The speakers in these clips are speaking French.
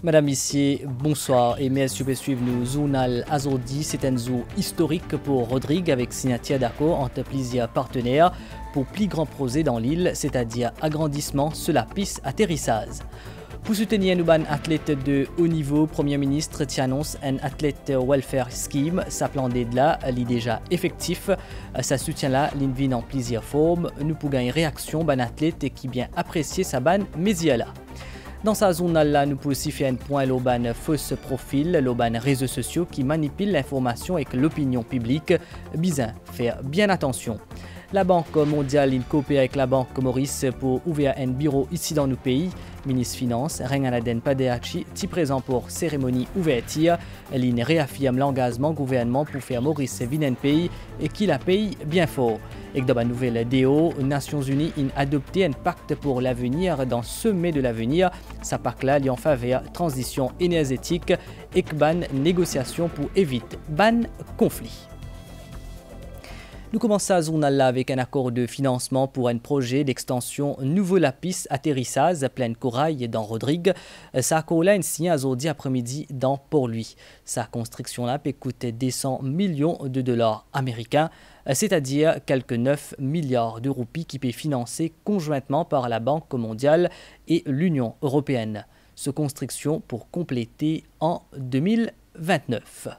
Madame, Messieurs, bonsoir et merci de suivre nos journal aujourd'hui. C'est un jour historique pour Rodrigue avec signature d'accord entre plusieurs partenaires pour plus grand projet dans l'île, c'est-à-dire agrandissement sur la piste atterrissage. Pour soutenir nos athlètes de haut niveau, Premier ministre annonce un athlète welfare scheme. Ça plan de là, il est déjà effectif. Ça soutient là l'invite en plusieurs formes. Nous pouvons gagner réaction d'un athlète qui bien apprécié sa ban média là. Dans sa zone-là, nous pouvons aussi faire un point l'auban fausse profil, l'auban réseaux sociaux qui manipulent l'information avec l'opinion publique. Bien, faire bien attention. La Banque mondiale coopère avec la Banque Maurice pour ouvrir un bureau ici dans nos pays. Ministre Finance, Renganaden Padeachi, ti présent pour cérémonie ouverture. L'IN réaffirme l'engagement gouvernement pour faire Maurice vinen pays et qui la paye bien fort. Et dans la nouvelle DO, Nations Unies a adopté un pacte pour l'avenir dans sommet de l'avenir. Ce pacte-là est en faveur de transition énergétique et ban négociation pour éviter ban conflit. Nous commençons à journal avec un accord de financement pour un projet d'extension Nouveau Lapis atterrissage pleine corail dans Rodrigue. Sa accord-là est signé aujourd'hui après-midi dans Port-Louis. Sa construction-là peut coûter des 100 millions de dollars américains, c'est-à-dire quelques 9 milliards de roupies qui peut financer conjointement par la Banque mondiale et l'Union européenne. Cette construction pour compléter en 2029.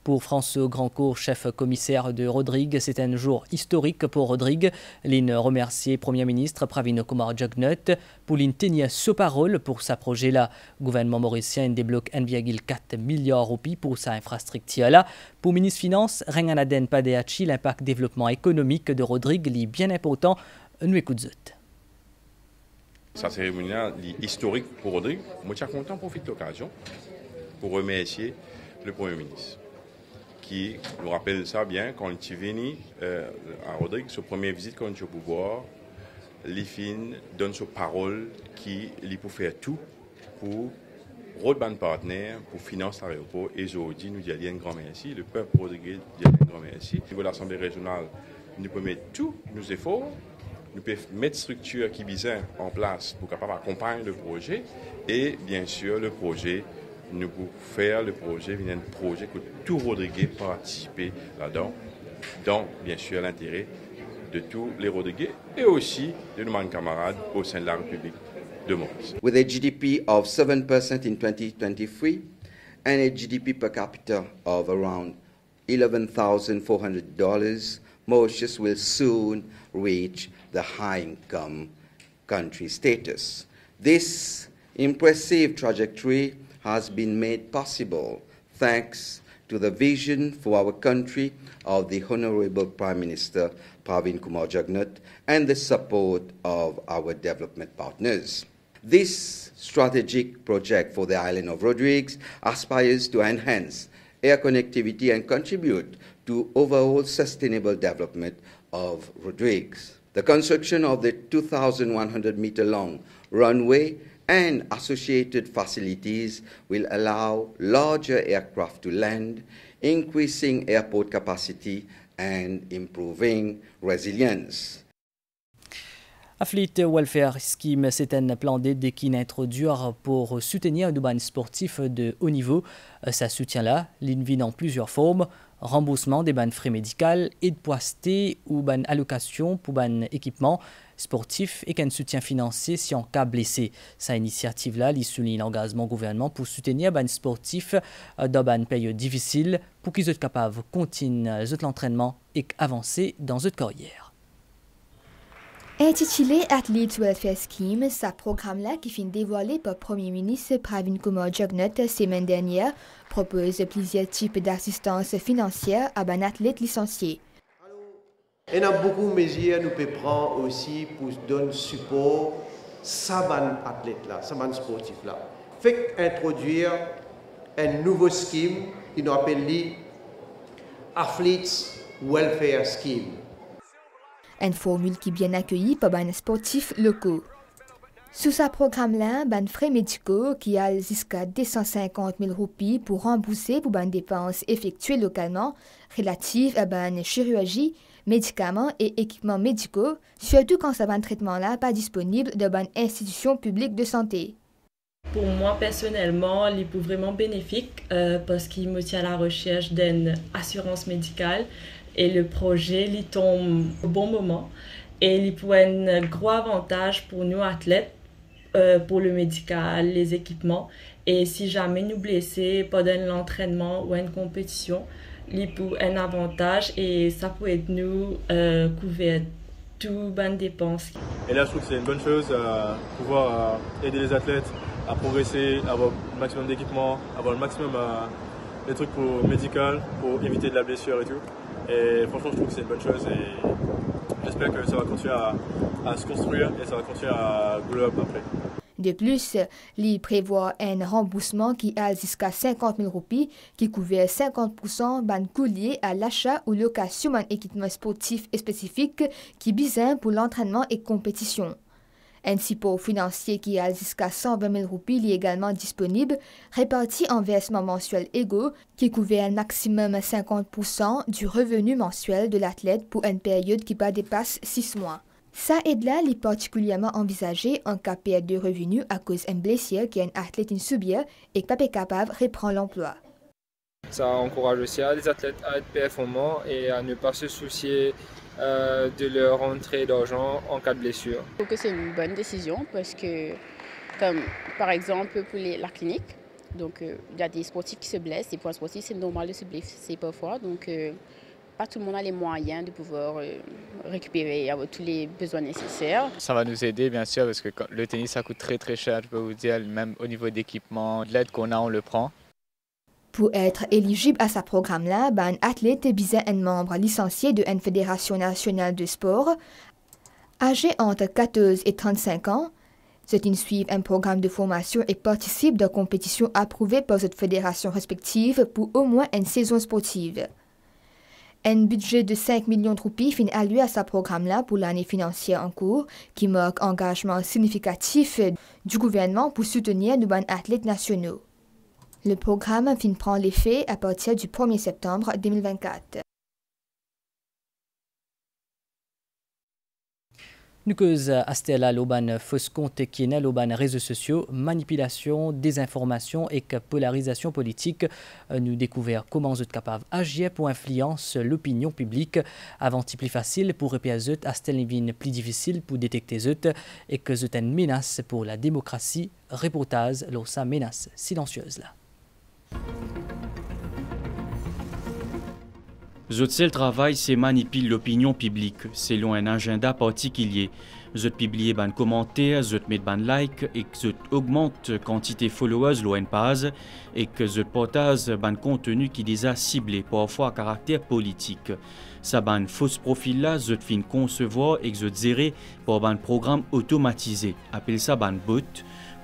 Pour François Grandcourt, chef commissaire de Rodrigue, c'est un jour historique pour Rodrigue. L'IN remercie Premier ministre Pravin Kumar Jugnauth pour tenir sa parole pour sa projet-là. Le gouvernement mauricien débloque 1,4 milliard de roupies pour sa infrastructure-là. Pour le ministre Finance, Renganaden Padeachi, l'impact développement économique de Rodrigue est bien important. Nous écoutons. Sa cérémonie est historique pour Rodrigue. Moi, je suis content de profiter de l'occasion pour remercier le Premier ministre, qui nous rappelle ça bien quand il est venu à Rodrigue, sa première visite quand il est au pouvoir, l'IFIN donne sa parole qu'il peut faire tout pour Rodban partenaire pour financer l'aéroport. Et aujourd'hui, nous disons un grand merci. Le peuple rodriguais dit un grand merci. Au niveau de l'Assemblée régionale, nous pouvons mettre tous nos efforts, nous pouvons mettre structures qui visent en place pour capable accompagner le projet et bien sûr le projet. Nous pouvons faire le projet, un projet que tout Rodriguais participer là-dedans, dans bien sûr l'intérêt de tous les Rodriguais et aussi de nos camarades au sein de la République de Maurice. With a GDP of 7% in 2023 and a GDP per capita of around $11,400, Mauritius will soon reach the high-income country status. This impressive trajectory has been made possible thanks to the vision for our country of the Honorable Prime Minister Pravin Kumar Jugnauth and the support of our development partners. This strategic project for the island of Rodrigues aspires to enhance air connectivity and contribute to overall sustainable development of Rodrigues. The construction of the 2,100-meter-long runway and associated facilities will allow larger aircraft to land, increasing airport capacity and improving resilience. Afflit Welfare Scheme, c'est un plan d'aide qui introduit pour soutenir les bancs sportifs de haut niveau. Ça soutient-là l'invite en plusieurs formes. Remboursement des bancs frais médicaux, aide poistée ou ban allocation pour ban équipement sportif et qu'un soutien financier si en cas blessé. Cette initiative-là, il souligne l'engagement gouvernement pour soutenir les sportifs dans une période difficile pour qu'ils soient capables de continuer l'entraînement et avancer dans leur carrière. Intitulé Athletes Welfare Scheme, ce programme-là qui finit dévoilé par le Premier ministre Pravin Kumar Jugnauth la semaine dernière propose plusieurs types d'assistance financière à un athlète licencié. Il y a beaucoup de mesures que nous pouvons prendre aussi pour donner support à ces athlètes-là, ces sportifs-là. Fait introduire un nouveau scheme qui nous appelle Athletes Welfare Scheme. Une formule qui est bien accueillie par les sportifs locaux. Sous ce programme-là, ban frais médicaux qui a jusqu'à 250 000 roupies pour rembourser pour ban dépenses effectuées localement relatives à ban chirurgie, médicaments et équipements médicaux, surtout quand ce ban traitement-là pas disponible de ban institution publique de santé. Pour moi, personnellement, il est vraiment bénéfique parce qu'il me tient à la recherche d'une assurance médicale et le projet il tombe au bon moment et il peut un gros avantage pour nous athlètes pour le médical, les équipements et si jamais nous blessés pendant l'entraînement ou une compétition, il peut un avantage et ça peut être nous couvrir toutes les dépenses. Et là, je trouve que c'est une bonne chose pouvoir aider les athlètes à progresser, avoir le maximum d'équipement, avoir le maximum de trucs pour médical, pour éviter de la blessure et tout. Et franchement, je trouve que c'est une bonne chose et j'espère que ça va continuer à se construire et ça va continuer à grow up après. De plus, il prévoit un remboursement qui a jusqu'à 50 000 roupies qui couvre 50% ban coûts liés à l'achat ou location d'un équipement sportif et spécifique qui besoin pour l'entraînement et compétition. Un support financier qui a jusqu'à 120 000 roupies est également disponible, réparti en versements mensuels égaux qui couvre un maximum 50% du revenu mensuel de l'athlète pour une période qui ne dépasse 6 mois. Ça aide-là est particulièrement envisagé en cas de perte de revenus à cause d'une blessure qui est un athlète in subir et qui n'est pas capable de reprendre l'emploi. Ça encourage aussi les athlètes à être performants et à ne pas se soucier de leur rentrée d'argent en cas de blessure. Je trouve que c'est une bonne décision parce que, comme par exemple pour la clinique, donc il y a des sportifs qui se blessent et pour un sportif c'est normal de se blesser parfois, donc pas tout le monde a les moyens de pouvoir récupérer et avoir tous les besoins nécessaires. Ça va nous aider bien sûr parce que le tennis ça coûte très très cher, je peux vous dire, même au niveau d'équipement, de l'aide qu'on a on le prend. Pour être éligible à ce programme-là, un athlète est un membre licencié de une fédération nationale de sport, âgé entre 14 et 35 ans. Ils suivent un programme de formation et participent de compétitions approuvées par cette fédération respective pour au moins une saison sportive. Un budget de 5 millions de roupies finit alloué à ce programme-là pour l'année financière en cours, qui marque un engagement significatif du gouvernement pour soutenir nos bons athlètes nationaux. Le programme prend l'effet à partir du 1er septembre 2024. Nous cause Astella l'oban fausse compte qui est l'oban réseaux sociaux, manipulation, désinformation et polarisation politique. Nous découvrir comment vous êtes capable d'agir pour influencer l'opinion publique. Avant plus facile pour repérer Astella plus difficile pour détecter et que c'est une menace pour la démocratie. Reportage sa menace silencieuse là. Zot seul travail, c'est manipuler l'opinion publique selon un agenda particulier. Zot publier ban commentaires, zot met ban like et que zot augmente quantité followers loin page et que zot partage ban contenu qui les a ciblés, parfois à caractère politique. Ça ban fausse profil là, zot fin concevoir et que zot gérer pour ban programme automatisé. Appelle ça ban bot.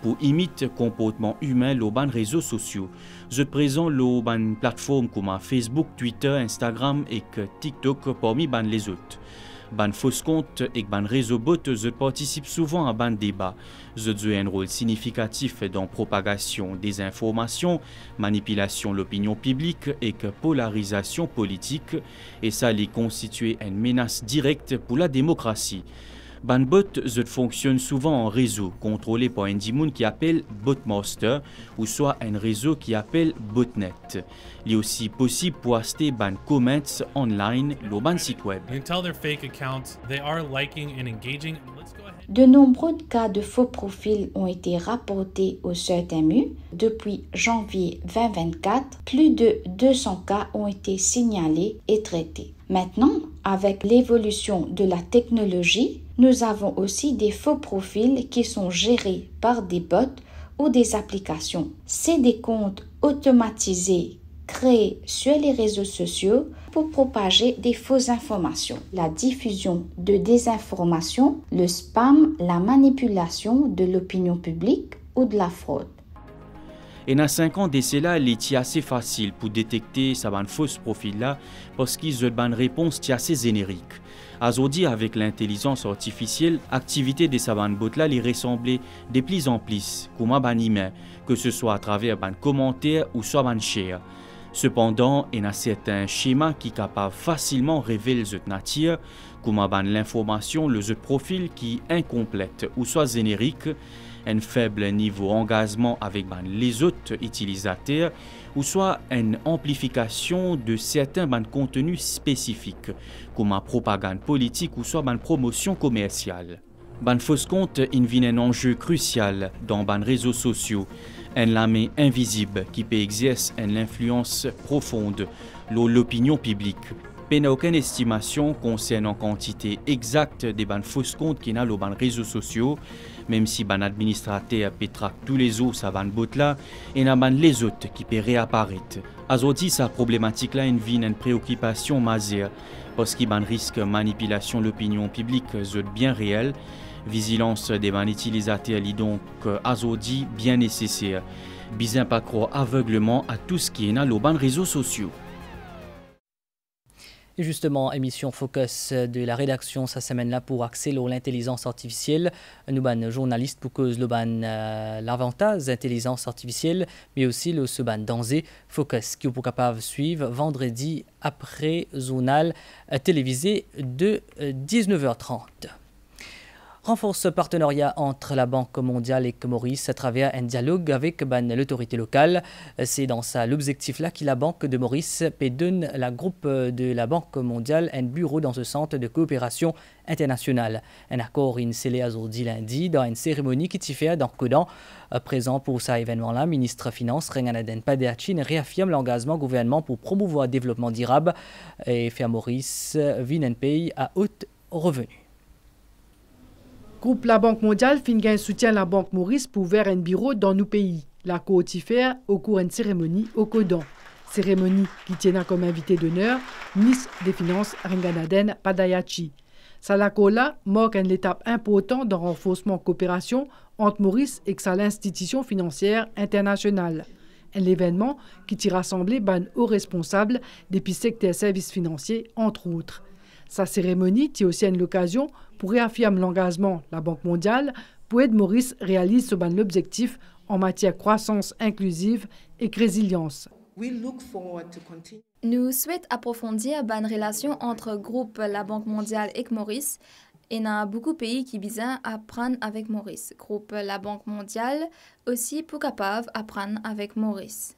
Pour imiter comportement humain les réseaux sociaux. Je présente les plateformes comme Facebook, Twitter, Instagram et TikTok parmi les autres. Ban fausse compte et ban réseau bot, je participe souvent à ban débat. Je joue un rôle significatif dans propagation des informations, manipulation de l'opinion publique et polarisation politique, et ça les constitue une menace directe pour la démocratie. Banbot fonctionne souvent en réseau, contrôlé par un dimoun qui appelle Botmaster, ou soit un réseau qui appelle Botnet. Il est aussi possible pour acheter ban comments online le ban site web. De nombreux cas de faux profils ont été rapportés au CERTMU. Depuis janvier 2024, plus de 200 cas ont été signalés et traités. Maintenant, avec l'évolution de la technologie, nous avons aussi des faux profils qui sont gérés par des bots ou des applications. C'est des comptes automatisés créés sur les réseaux sociaux pour propager des fausses informations, la diffusion de désinformation, le spam, la manipulation de l'opinion publique ou de la fraude. Et dans 5 ans d'essai là, il est assez facile pour détecter sa fausse profil là parce qu'ils ont une réponse assez générique. Aujourd'hui, avec l'intelligence artificielle, l'activité des savannes bots là les ressembler de plus en plus comme un humain, que ce soit à travers un commentaire ou soit un share. Cependant, il y a certains schémas qui sont capables facilement révéler cette nature, comme l'information, le profil qui est incomplète ou soit générique, un faible niveau d'engagement avec les autres utilisateurs, ou soit une amplification de certains contenus spécifiques, comme la propagande politique ou soit une promotion commerciale. Fausse compte invite un enjeu crucial dans les réseaux sociaux, une lame invisible qui peut exercer une influence profonde sur l'opinion publique. Il n'y a aucune estimation concernant la quantité exacte des fausses comptes qui sont sur les réseaux sociaux, même si les administrateurs peuvent traquer tous les autres sur les bots là, et il y a les autres qui peuvent réapparaître. Aujourd'hui, cette problématique-là est une préoccupation majeure, parce qu'il y a un risque de manipulation de l'opinion publique bien réel. Vigilance des utilisateurs est donc aujourd'hui bien nécessaire. Bizarre pas croire aveuglement à tout ce qui est dans les réseaux sociaux. Et justement, émission Focus de la rédaction cette semaine-là pour accès à l'intelligence artificielle. Nous sommes journalistes pour cause l'avantage de l'intelligence artificielle, mais aussi le danger Focus qui est capable de suivre vendredi après journal télévisé de 19h30. Renforce le partenariat entre la Banque mondiale et Maurice à travers un dialogue avec l'autorité locale. C'est dans ça l'objectif-là que la Banque de Maurice donne la groupe de la Banque mondiale un bureau dans ce centre de coopération internationale. Un accord est scellé aujourd'hui lundi dans une cérémonie qui s'y fait dans Kodan. Présent pour cet événement-là, ministre Finance Renganaden Padeachin réaffirme l'engagement gouvernement pour promouvoir le développement durable et faire Maurice vin un pays à haut revenu. Groupe La Banque mondiale fin soutient la Banque Maurice pour ouvrir un bureau dans nos pays. La cotifère au cours d'une cérémonie au Kodan. Cérémonie qui tient comme invité d'honneur ministre des Finances Renganaden Padayachi. Salakola marque une étape importante dans le renforcement de coopération entre Maurice et l'institution financière internationale. Un événement qui t'a rassemblé les hauts responsables des secteurs services financiers, entre autres. Sa cérémonie est aussi une occasion pour réaffirmer l'engagement de la Banque mondiale pour aider Maurice réalise ce objectif en matière de croissance inclusive et résilience. Nous souhaitons approfondir la relation entre groupe la Banque mondiale et Maurice. Et il y a beaucoup de pays qui visent à apprendre avec Maurice. Groupe la Banque mondiale aussi pour capable d'apprendre avec Maurice.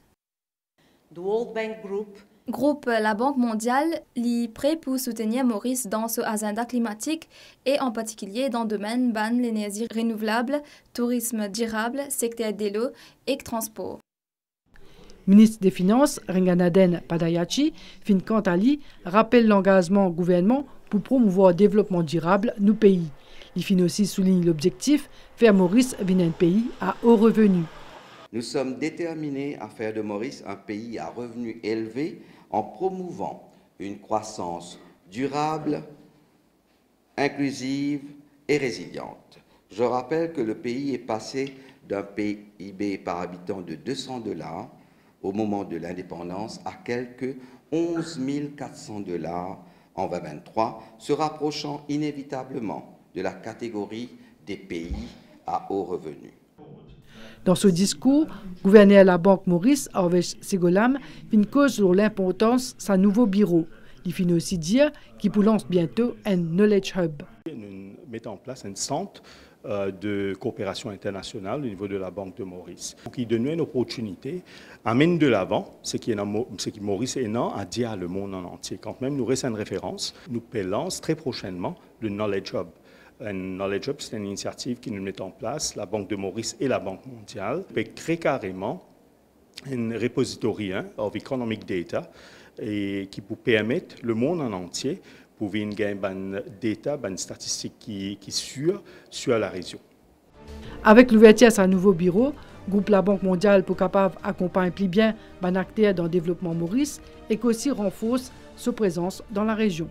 Groupe la Banque mondiale est prêt pour soutenir Maurice dans ce agenda climatique et en particulier dans le domaine de l'énergie renouvelable, tourisme durable, secteur de l'eau et transport. Ministre des Finances Renganaden Padayachi, fin quant à lui, rappelle l'engagement du gouvernement pour promouvoir le développement durable nos pays. Il fin aussi souligne l'objectif faire Maurice un pays à haut revenu. Nous sommes déterminés à faire de Maurice un pays à revenus élevés en promouvant une croissance durable, inclusive et résiliente. Je rappelle que le pays est passé d'un PIB par habitant de $200 au moment de l'indépendance à quelques 11 400 $ en 2023, se rapprochant inévitablement de la catégorie des pays à haut revenu. Dans ce discours, gouverneur de la Banque Maurice, Arvesh Segolam, fin cause sur l'importance de sa nouveau bureau. Il fin aussi dire qu'il lance bientôt un Knowledge Hub. Nous mettons en place un centre de coopération internationale au niveau de la Banque de Maurice, qui donne une opportunité, amène de l'avant ce qui Maurice est non à dire à le monde en entier. Quand même nous reste une référence, nous lançons très prochainement le Knowledge Hub. Un Knowledge Hub, c'est une initiative qui nous met en place, la Banque de Maurice et la Banque mondiale, pour créer carrément un repository of economic data et qui peut permettre le monde en entier pour gagner des data, des statistiques qui sont sur la région. Avec l'ouverture de ce nouveau bureau, groupe la Banque mondiale pour capable accompagner plus bien les acteurs dans le développement Maurice et qu'aussi renforce sa présence dans la région.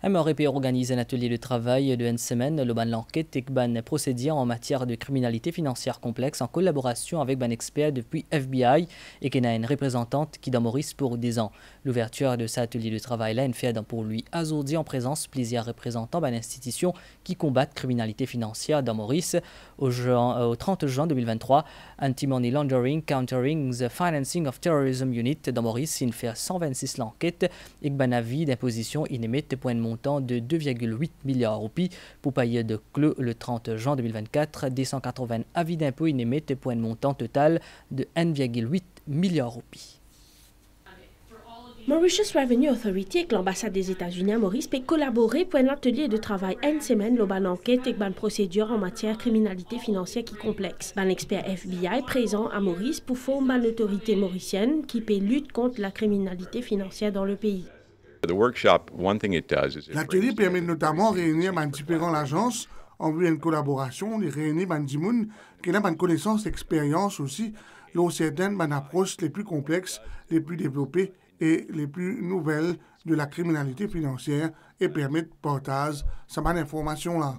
MRP organise un atelier de travail de une semaine, le ban l'enquête et ban procédure en matière de criminalité financière complexe en collaboration avec ban expert depuis FBI et qui a une représentante qui dans Maurice pour 10 ans. L'ouverture de cet atelier de travail là est fait pour lui azourdi en présence plusieurs représentants ban institutions qui combattent criminalité financière dans Maurice. Au 30 juin 2023, Anti-Money Laundering Countering the Financing of Terrorism Unit dans Maurice, il fait 126 l'enquête et ban avis d'imposition inémite point de montant de 2,8 milliards de roupies pour payer de clos le 30 juin 2024, des 180 avis d'impôt inémite point de montant total de 1,8 milliard de roupies. Mauritius Revenue Authority et l'ambassade des États-Unis à Maurice peut collaborer pour un atelier de travail une semaine, le enquête et ban procédure en matière de criminalité financière qui complexe. Un expert FBI présent à Maurice pour former l'autorité mauricienne qui peut lutter contre la criminalité financière dans le pays. L'atelier permet notamment de réunir différentes agences en vue d'une collaboration, de réunir des gens qui ont une connaissance, expérience aussi, dans certaines approches les plus complexes, les plus développées et les plus nouvelles de la criminalité financière et permettre partage cette information-là.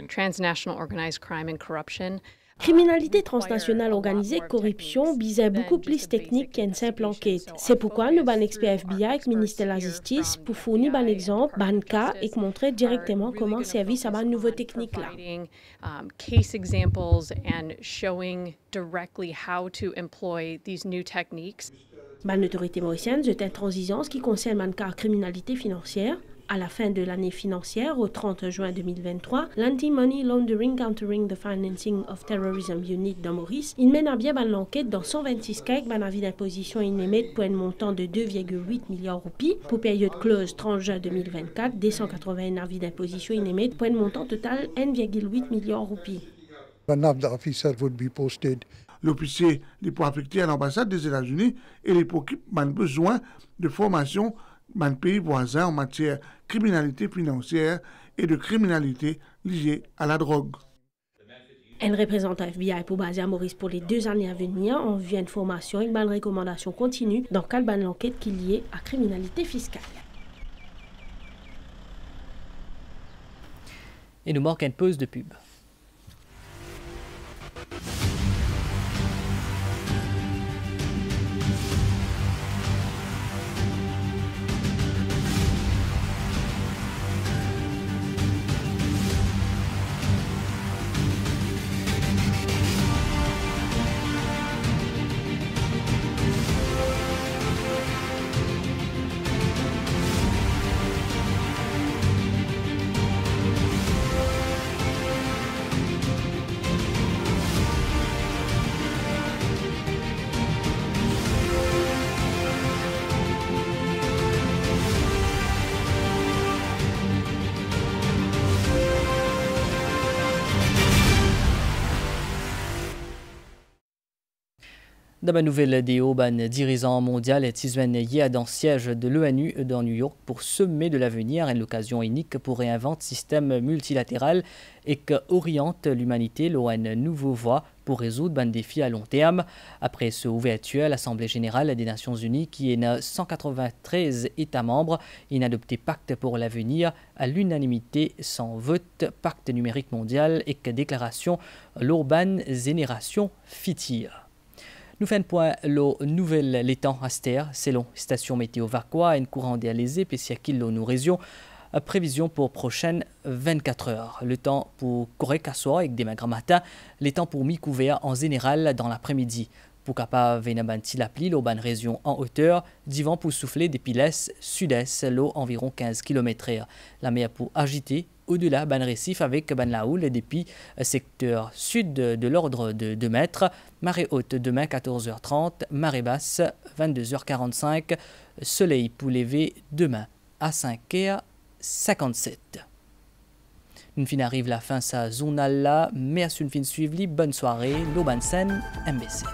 Transnational organized crime and corruption. Criminalité transnationale organisée, corruption, bizarre beaucoup plus technique qu'une simple enquête. C'est pourquoi nous avons expert FBI avec le ministère de la Justice pour fournir un exemple, un cas et montrer directement comment servir à une nouvelle technique là. Case examples and showing directly how to employ these new techniques. L'autorité mauricienne est une transition qui concerne un cas de criminalité financière. À la fin de l'année financière, au 30 juin 2023, l'Anti-Money Laundering Countering the Financing of Terrorism Unit dans Maurice, il mène à bien l'enquête dans 126 cas avec un avis d'imposition inémite pour un montant de 2,8 milliards de roupies. Pour période close 30 juin 2024, 281 avis d'imposition inémite pour un montant total 1,8 milliard de roupies. L'officier est affecté à l'ambassade des États-Unis et les équipes ont besoin de formation dans les pays voisins en matière de criminalité financière et de criminalité liée à la drogue. Elle représente FBI pour baser à Maurice pour les 2 années à venir en vue d'une formation et une recommandation continue dans le cadre de l'enquête qui est liée à la criminalité fiscale. Et nous marquons une pause de pub. Dans la nouvelle déo, le dirigeant mondial est hier dans le siège de l'ONU dans New York pour sommet de l'avenir, une occasion unique pour réinventer le système multilatéral et qu'oriente l'humanité vers une nouvelle voie pour résoudre un défi à long terme. Après ce ouverture, l'Assemblée générale des Nations unies, qui est 193 États membres, a adopté pacte pour l'avenir à l'unanimité sans vote, pacte numérique mondial et déclaration l'urbaine génération future. Nous faisons point le nouvel temps aster, selon station météo Vacois, un courant d'air léger, Pessiakil, nous régions, prévision pour prochaines 24 heures. Le temps pour correct à soir avec des mains matin, les temps pour mi-couvert en général dans l'après-midi. Pour capable venir banti la pluie, l'eau ban région en hauteur, divan pour souffler des piles sud-est, l'eau environ 15 km/h. La mer pour agiter au-delà ban récif avec ban la houle depuis secteur sud de l'ordre de 2 mètres. Marée haute demain 14h30, marée basse 22h45, soleil pour lever demain à 5h57. Une fin arrive la fin sa journal là, merci une fin suivie, bonne soirée, l'Aubansen, MBC.